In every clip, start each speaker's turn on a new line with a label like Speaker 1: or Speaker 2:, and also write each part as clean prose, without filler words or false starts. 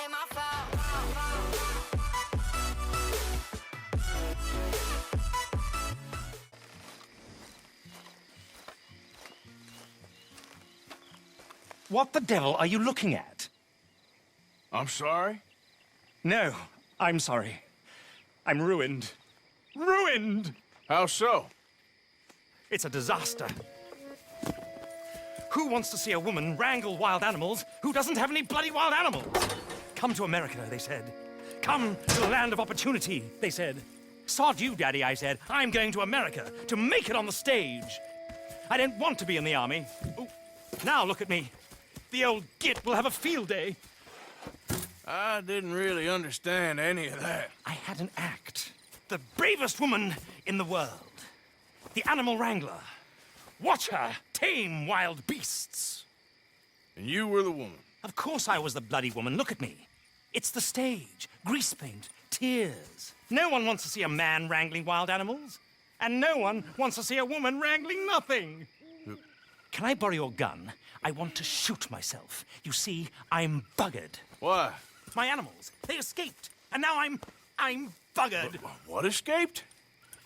Speaker 1: ain't my fault.
Speaker 2: What the devil are you looking at?
Speaker 3: I'm sorry?
Speaker 2: No, I'm sorry. I'm ruined. Ruined!
Speaker 3: How so?
Speaker 2: It's a disaster. Who wants to see a woman wrangle wild animals who doesn't have any bloody wild animals? Come to America, they said. Come to the land of opportunity, they said. Sod you, Daddy, I said. I'm going to America to make it on the stage. I don't want to be in the army. Ooh, now look at me. The old git will have a field day.
Speaker 3: I didn't really understand any of that.
Speaker 2: I had an act. The bravest woman in the world. The animal wrangler. Watch her tame wild beasts.
Speaker 3: And you were the woman.
Speaker 2: Of course I was the bloody woman. Look at me. It's the stage. Grease paint. Tears. No one wants to see a man wrangling wild animals. And no one wants to see a woman wrangling nothing. Can I borrow your gun? I want to shoot myself. You see, I'm buggered.
Speaker 3: Why?
Speaker 2: My animals, they escaped. And now I'm buggered.
Speaker 3: What escaped?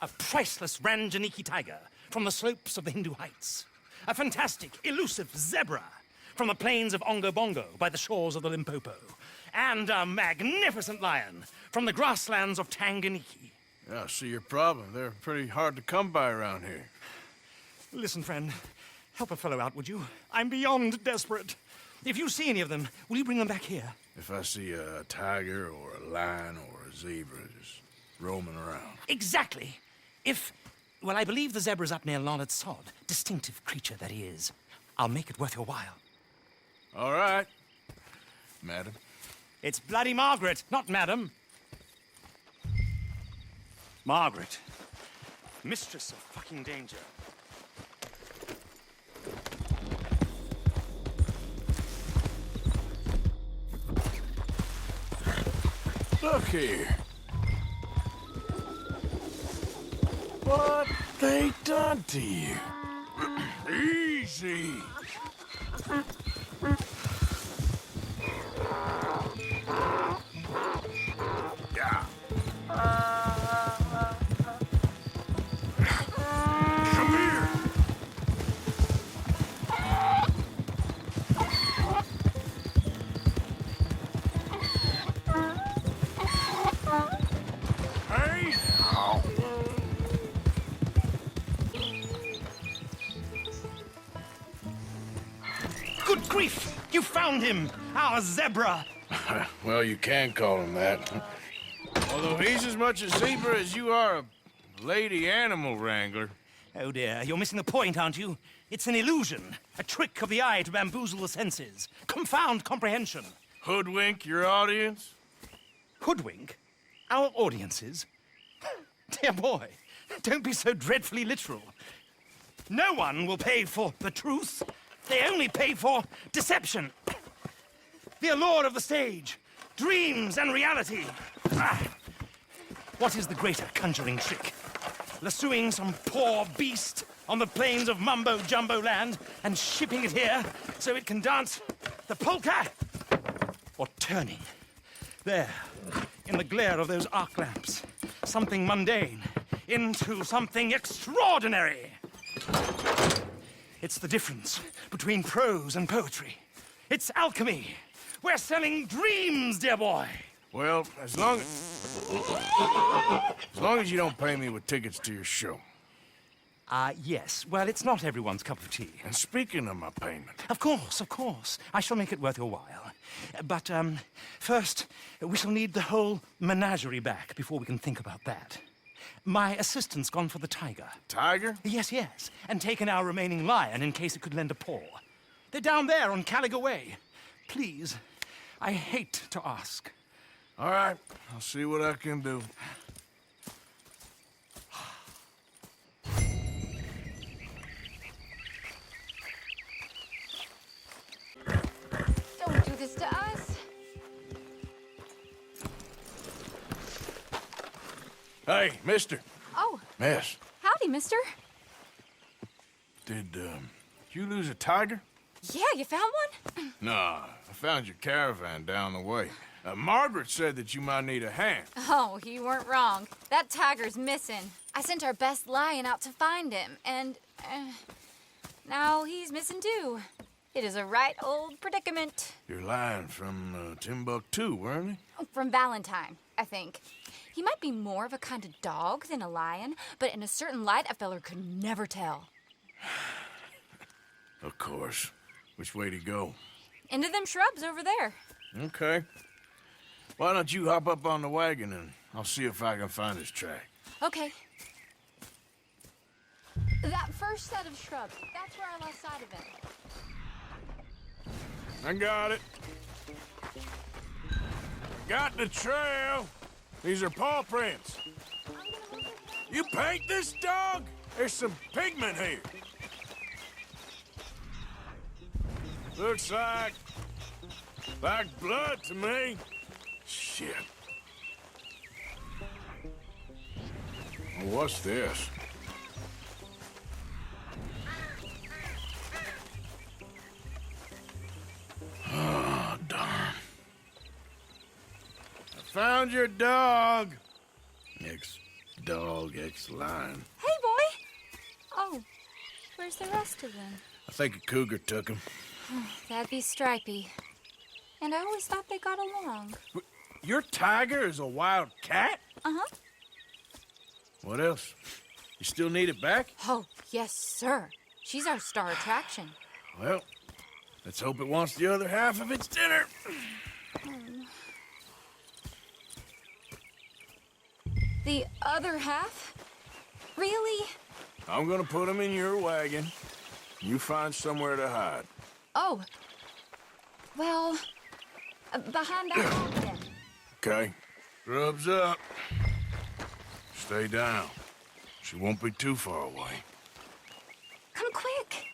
Speaker 2: A priceless Ranjaniki tiger from the slopes of the Hindu Heights. A fantastic, elusive zebra from the plains of Ongo Bongo by the shores of the Limpopo. And a magnificent lion from the grasslands of Tanganyika.
Speaker 3: Yeah, I see your problem. They're pretty hard to come by around here.
Speaker 2: Listen, friend, help a fellow out, would you? I'm beyond desperate. If you see any of them, will you bring them back here?
Speaker 3: If I see a tiger or a lion or a zebra just roaming around.
Speaker 2: Exactly. Well, I believe the zebra's up near Larned Sod. Distinctive creature that he is. I'll make it worth your while.
Speaker 3: All right, madam.
Speaker 2: It's bloody Margaret, not madam. Margaret. Mistress of fucking danger.
Speaker 3: Look here. What they done to you? Easy. Yeah. Come here. Hey.
Speaker 2: Good grief! You found him! Our zebra!
Speaker 3: Well, you can call him that. Although he's as much a zebra as you are a lady animal wrangler.
Speaker 2: Oh dear, you're missing the point, aren't you? It's an illusion. A trick of the eye to bamboozle the senses. Confound comprehension.
Speaker 3: Hoodwink your audience?
Speaker 2: Hoodwink? Our audiences? Dear boy, don't be so dreadfully literal. No one will pay for the truth. They only pay for deception. The allure of the stage, dreams and reality. What is the greater conjuring trick? Lassoing some poor beast on the plains of mumbo-jumbo land and shipping it here so it can dance the polka? Or turning, there, in the glare of those arc lamps, something mundane into something extraordinary? It's the difference between prose and poetry. It's alchemy. We're selling dreams, dear boy.
Speaker 3: Well, as long as you don't pay me with tickets to your show.
Speaker 2: Yes. Well, it's not everyone's cup of tea.
Speaker 3: And speaking of my payment...
Speaker 2: Of course, of course. I shall make it worth your while. But, first, we shall need the whole menagerie back before we can think about that. My assistant's gone for the tiger.
Speaker 3: Tiger?
Speaker 2: Yes, yes. And taken our remaining lion in case it could lend a paw. They're down there on Caliga Way. Please, I hate to ask.
Speaker 3: All right, I'll see what I can do.
Speaker 4: Don't do this to us.
Speaker 3: Hey, mister.
Speaker 4: Oh,
Speaker 3: Miss,
Speaker 4: howdy, mister.
Speaker 3: did you lose a tiger?
Speaker 4: Yeah, you found one?
Speaker 3: Nah, I found your caravan down the way. Margaret said that you might need a hand.
Speaker 1: Oh, you weren't wrong. That tiger's missing. I sent our best lion out to find him, and now he's missing too. It is a right old predicament.
Speaker 3: Your lion from Timbuktu, weren't he?
Speaker 1: From Valentine, I think. He might be more of a kind of dog than a lion, but in a certain light, a feller could never tell.
Speaker 3: Of course. Which way to go?
Speaker 1: Into them shrubs over there.
Speaker 3: Okay. Why don't you hop up on the wagon and I'll see if I can find his track.
Speaker 1: Okay. That first set of shrubs, that's where I lost sight of him.
Speaker 3: I got it. Got the trail. These are paw prints. You paint this dog? There's some pigment here. Looks like blood to me. Shit. Well, what's this? Oh, darn. I found your dog. Ex-dog, ex-lion.
Speaker 1: Hey, boy! Oh, where's the rest of them?
Speaker 3: I think a cougar took him.
Speaker 1: That'd be Stripey. And I always thought they got along.
Speaker 3: Your tiger is a wild cat?
Speaker 1: Uh-huh.
Speaker 3: What else? You still need it back?
Speaker 1: Oh, yes, sir. She's our star attraction.
Speaker 3: Well, let's hope it wants the other half of its dinner.
Speaker 1: The other half? Really?
Speaker 3: I'm gonna put him in your wagon. You find somewhere to hide.
Speaker 1: Oh. Well, behind that log then.
Speaker 3: Okay. Grub's up. Stay down. She won't be too far away.
Speaker 1: Come quick.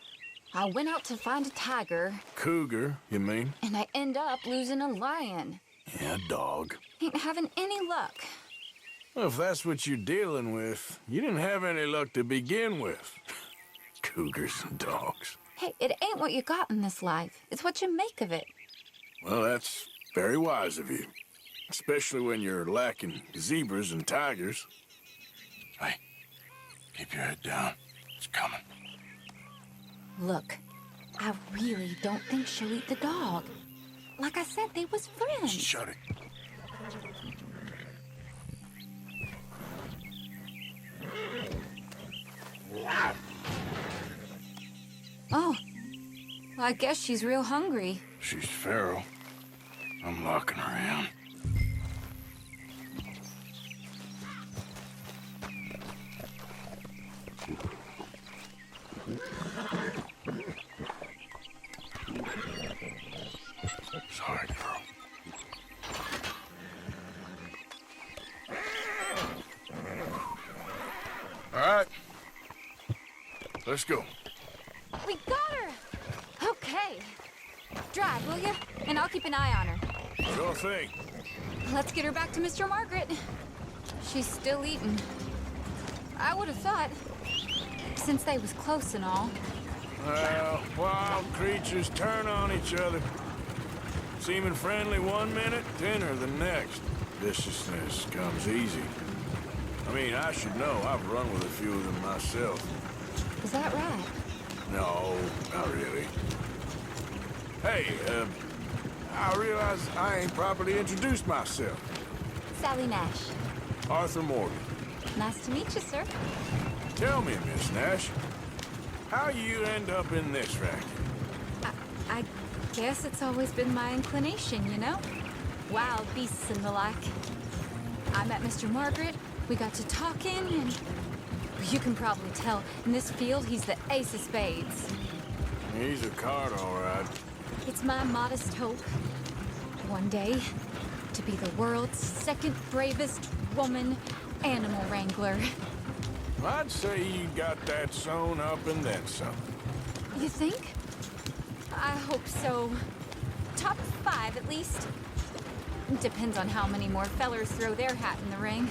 Speaker 1: I went out to find a tiger,
Speaker 3: Cougar, you mean?
Speaker 1: and I end up losing a lion.
Speaker 3: Yeah, dog.
Speaker 1: Ain't having any luck.
Speaker 3: Well, if that's what you're dealing with, you didn't have any luck to begin with. Cougars and dogs.
Speaker 1: Hey, it ain't what you got in this life. It's what you make of it.
Speaker 3: Well, that's very wise of you. Especially when you're lacking zebras and tigers. Hey, keep your head down. It's coming.
Speaker 1: Look, I really don't think she'll eat the dog. Like I said, they was friends.
Speaker 3: Shut it.
Speaker 1: Oh, well, I guess she's real hungry.
Speaker 3: She's feral. I'm locking her in. Sorry, girl. All right. Let's go.
Speaker 1: We got her! Okay. Drive, will you? And I'll keep an eye on her.
Speaker 3: Sure thing.
Speaker 1: Let's get her back to Mr. Margaret. She's still eating. I would have thought, since they was close and all.
Speaker 3: Well, wild creatures turn on each other. Seeming friendly one minute, tender the next. Viciousness comes easy. I mean, I should know. I've run with a few of them myself.
Speaker 1: Is that right?
Speaker 3: No, not really. Hey, I realize I ain't properly introduced myself.
Speaker 1: Sally Nash.
Speaker 3: Arthur Morgan.
Speaker 1: Nice to meet you, sir.
Speaker 3: Tell me, Miss Nash, how you end up in this racket?
Speaker 1: I guess it's always been my inclination, you know? Wild beasts and the like. I met Mr. Margaret, we got to talking, and you can probably tell, in this field, he's the ace of spades.
Speaker 3: He's a card, all right.
Speaker 1: It's my modest hope, one day, to be the world's second bravest woman animal wrangler.
Speaker 3: I'd say you got that sewn up and then some.
Speaker 1: You think? I hope so. Top 5, at least. Depends on how many more fellers throw their hat in the ring.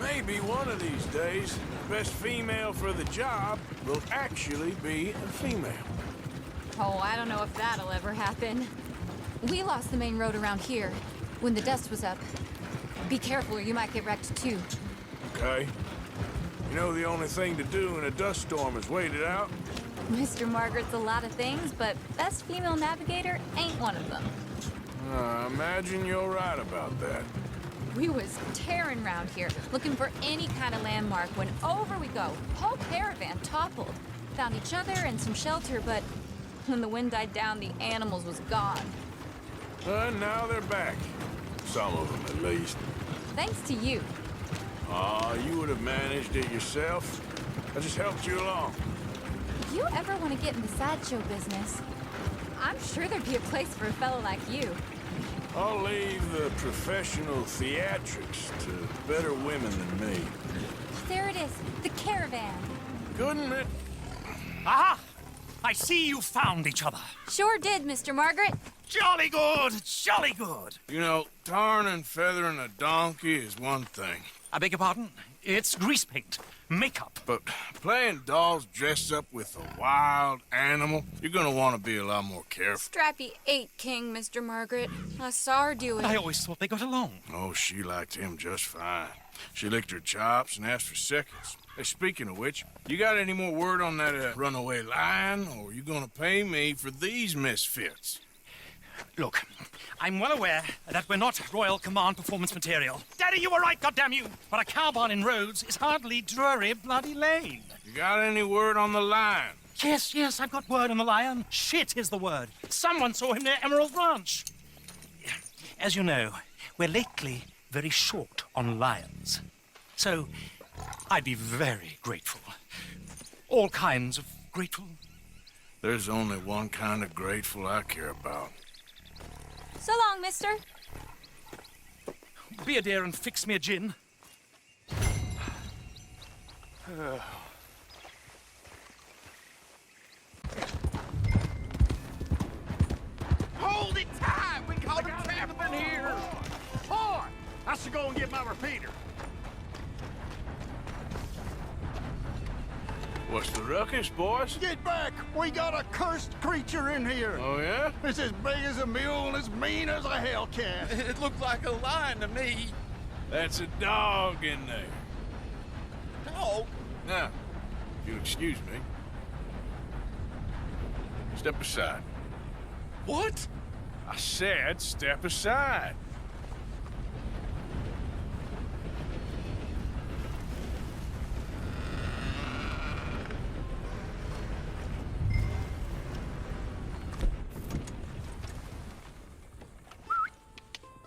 Speaker 3: Maybe one of these days, the best female for the job will actually be a female.
Speaker 1: Oh, I don't know if that'll ever happen. We lost the main road around here when the dust was up. Be careful or you might get wrecked too.
Speaker 3: Okay. You know the only thing to do in a dust storm is wait it out?
Speaker 1: Mr. Margaret's a lot of things, but best female navigator ain't one of them.
Speaker 3: I imagine you're right about that.
Speaker 1: We was tearing around here, looking for any kind of landmark when over we go. Whole caravan toppled. Found each other and some shelter, but when the wind died down, the animals was gone.
Speaker 3: Now they're back. Some of them, at least.
Speaker 1: Thanks to you.
Speaker 3: You would have managed it yourself. I just helped you along.
Speaker 1: If you ever want to get in the sideshow business, I'm sure there'd be a place for a fellow like you.
Speaker 3: I'll leave the professional theatrics to better women than me.
Speaker 1: There it is, the caravan.
Speaker 3: Couldn't it?
Speaker 2: Aha! I see you found each other.
Speaker 1: Sure did, Mr. Margaret.
Speaker 2: Jolly good, jolly good.
Speaker 3: You know, tarring and feathering a donkey is one thing.
Speaker 2: I beg your pardon? It's grease paint, makeup.
Speaker 3: But playing dolls dressed up with a wild animal, you're gonna want to be a lot more careful.
Speaker 1: Strappy ate King, Mr. Margaret. I saw her do it.
Speaker 2: I always thought they got along.
Speaker 3: Oh, she liked him just fine. She licked her chops and asked for seconds. Hey, speaking of which, you got any more word on that runaway lion, or are you gonna pay me for these misfits?
Speaker 2: Look, I'm well aware that we're not Royal Command performance material. Daddy, you were right, goddammit you! But a cow barn in Rhodes is hardly Drury Bloody Lane.
Speaker 3: You got any word on the lion?
Speaker 2: Yes, I've got word on the lion. Shit is the word. Someone saw him near Emerald Ranch. As you know, we're lately very short on lions. So, I'd be very grateful. All kinds of grateful.
Speaker 3: There's only one kind of grateful I care about.
Speaker 1: So long, mister.
Speaker 2: Be a dear and fix me a gin.
Speaker 4: Hold it tight! We caught a trap in here! Boy, I should go and get my repeater.
Speaker 3: What's the ruckus, boys?
Speaker 4: Get back! We got a cursed creature in here!
Speaker 3: Oh, yeah?
Speaker 4: It's as big as a mule and as mean as a hellcat.
Speaker 5: It looked like a lion to me.
Speaker 3: That's a dog in there.
Speaker 5: Dog?
Speaker 3: Now, if you'll excuse me. Step aside.
Speaker 5: What?
Speaker 3: I said step aside.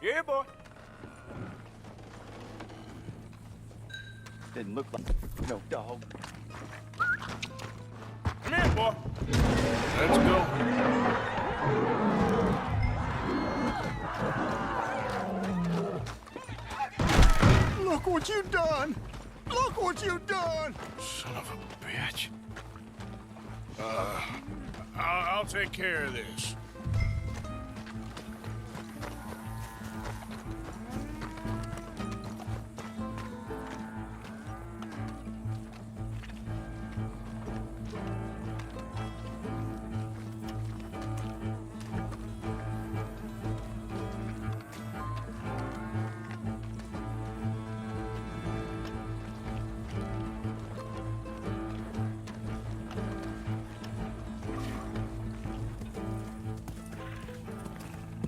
Speaker 3: Yeah, boy.
Speaker 5: Didn't look like no dog.
Speaker 3: Come here, boy. Let's go.
Speaker 4: Look what you done! Look what you done!
Speaker 3: Son of a bitch. I'll take care of this.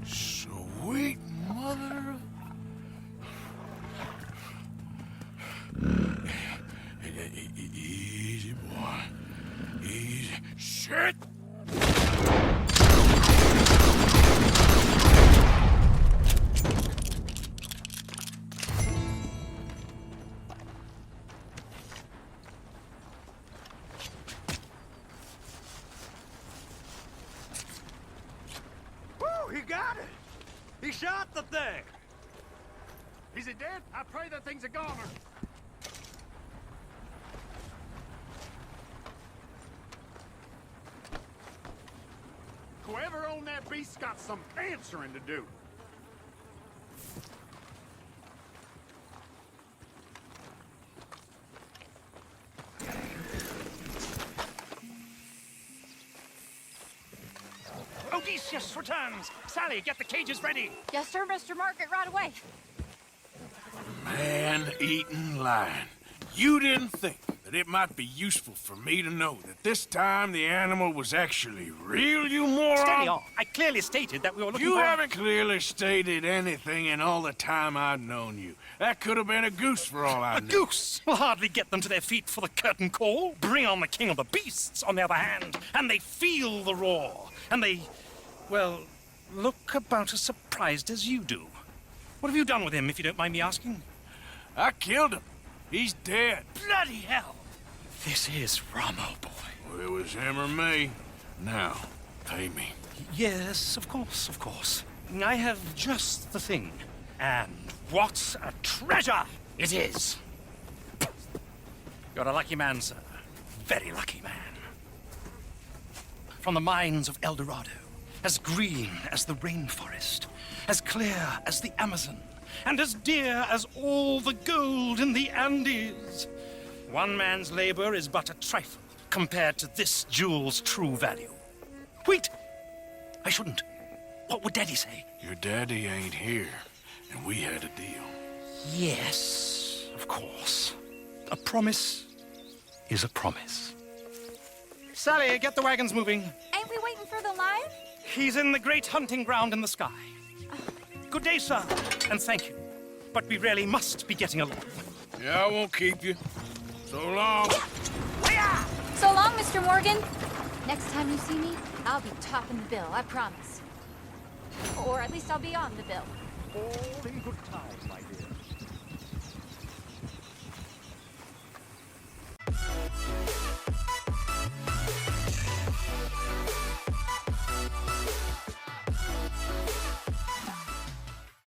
Speaker 3: Sweet mother. Easy, boy. Easy. Shit!
Speaker 4: Woo, he got it! He shot the thing! Is it dead? I pray that thing's a goner. Whoever owned that beast's got some answering to do. Oh,
Speaker 2: Odysseus returns. Sally, get the cages ready.
Speaker 1: Yes, sir, Mr. Margaret, right away.
Speaker 3: Man-eating lion. You didn't think that it might be useful for me to know that this time the animal was actually real, you moron?
Speaker 2: Steady on. I clearly stated that we were looking
Speaker 3: You
Speaker 2: for...
Speaker 3: haven't clearly stated anything in all the time I've known you. That could have been a goose for all I
Speaker 2: A
Speaker 3: knew.
Speaker 2: goose will hardly get them to their feet for the curtain call. Bring on the king of the beasts, on the other hand, and they feel the roar. And they, well, look about as surprised as you do. What have you done with him, if you don't mind me asking?
Speaker 3: I killed him. He's dead.
Speaker 2: Bloody hell! This is Ramo, boy.
Speaker 3: Well, it was him or me. Now, pay me.
Speaker 2: Yes, of course, of course. I have just the thing. And what a treasure it is! You're a lucky man, sir. Very lucky man. From the mines of El Dorado, as green as the rainforest, as clear as the Amazon, and as dear as all the gold in the Andes. One man's labor is but a trifle compared to this jewel's true value. Wait! I shouldn't. What would Daddy say?
Speaker 3: Your daddy ain't here, and we had a deal.
Speaker 2: Yes, of course. A promise is a promise. Sally, get the wagons moving.
Speaker 1: Ain't we waiting for the lion?
Speaker 2: He's in the great hunting ground in the sky. Good day, sir, and thank you. But we really must be getting along.
Speaker 3: Yeah, I won't keep you. So long.
Speaker 1: So long, Mr. Morgan. Next time you see me, I'll be topping the bill, I promise. Or at least I'll be on the bill.
Speaker 4: All in good time, my dear.